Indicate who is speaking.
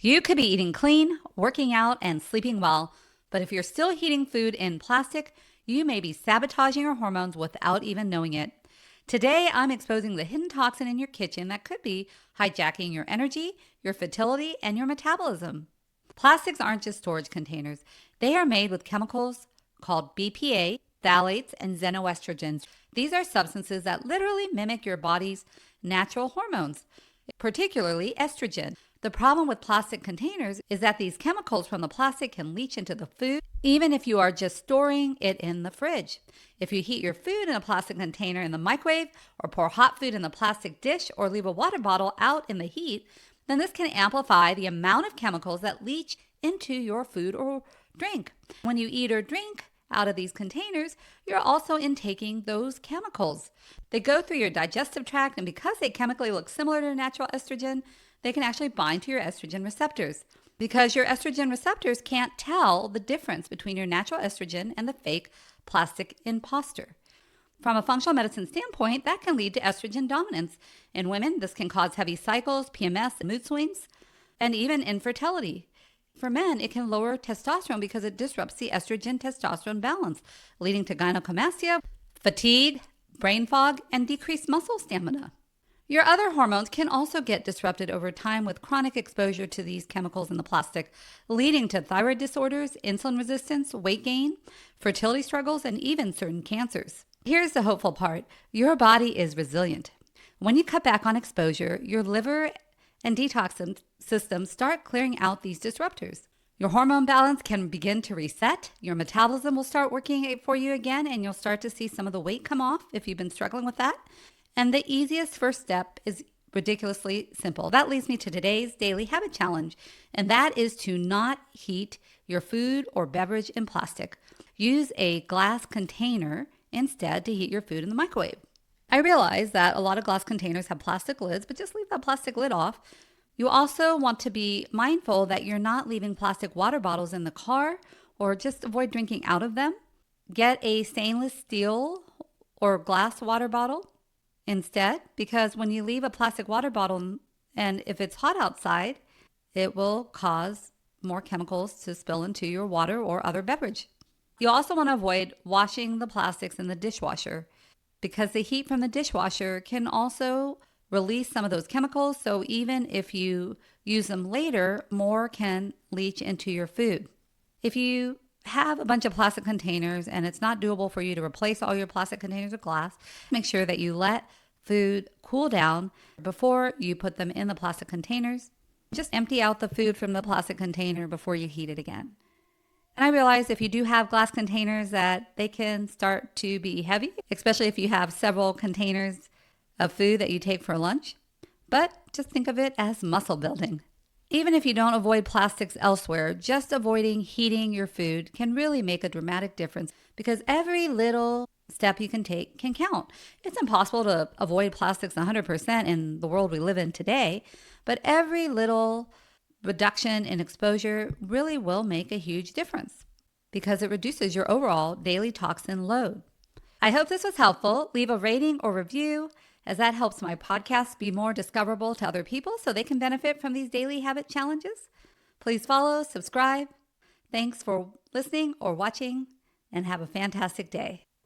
Speaker 1: You could be eating clean, working out, and sleeping well, but if you're still heating food in plastic, you may be sabotaging your hormones without even knowing it. Today, I'm exposing the hidden toxin in your kitchen that could be hijacking your energy, your fertility, and your metabolism. Plastics aren't just storage containers. They are made with chemicals called BPA, phthalates, and xenoestrogens. These are substances that literally mimic your body's natural hormones, particularly estrogen. The problem with plastic containers is that these chemicals from the plastic can leach into the food, even if you are just storing it in the fridge. If you heat your food in a plastic container in the microwave, or pour hot food in a plastic dish, or leave a water bottle out in the heat, then this can amplify the amount of chemicals that leach into your food or drink. When you eat or drink out of these containers, you're also intaking those chemicals. They go through your digestive tract, and because they chemically look similar to natural estrogen, they can actually bind to your estrogen receptors. Because your estrogen receptors can't tell the difference between your natural estrogen and the fake plastic imposter. From a functional medicine standpoint, that can lead to estrogen dominance. In women, this can cause heavy cycles, PMS, mood swings, and even infertility. For men, it can lower testosterone because it disrupts the estrogen-testosterone balance, leading to gynecomastia, fatigue, brain fog, and decreased muscle stamina. Your other hormones can also get disrupted over time with chronic exposure to these chemicals in the plastic, leading to thyroid disorders, insulin resistance, weight gain, fertility struggles, and even certain cancers. Here's the hopeful part. Your body is resilient. When you cut back on exposure, your liver and detox system start clearing out these disruptors. Your hormone balance can begin to reset. Your metabolism will start working for you again, and you'll start to see some of the weight come off if you've been struggling with that. And the easiest first step is ridiculously simple. That leads me to today's daily habit challenge, and that is to not heat your food or beverage in plastic. Use a glass container instead to heat your food in the microwave. I realize that a lot of glass containers have plastic lids, but just leave that plastic lid off. You also want to be mindful that you're not leaving plastic water bottles in the car, or just avoid drinking out of them. Get a stainless steel or glass water bottle instead, because when you leave a plastic water bottle and if it's hot outside, it will cause more chemicals to spill into your water or other beverage. You also want to avoid washing the plastics in the dishwasher, because the heat from the dishwasher can also release some of those chemicals. So even if you use them later, more can leach into your food. If you have a bunch of plastic containers and it's not doable for you to replace all your plastic containers with glass, make sure that you let food cool down before you put them in the plastic containers. Just empty out the food from the plastic container before you heat it again. And I realize if you do have glass containers that they can start to be heavy, especially if you have several containers of food that you take for lunch. But just think of it as muscle building. Even if you don't avoid plastics elsewhere, just avoiding heating your food can really make a dramatic difference, because every little step you can take can count. It's impossible to avoid plastics 100% in the world we live in today, but every little reduction in exposure really will make a huge difference because it reduces your overall daily toxin load. I hope this was helpful. Leave a rating or review, as that helps my podcast be more discoverable to other people so they can benefit from these daily habit challenges. Please follow, subscribe. Thanks for listening or watching, and have a fantastic day.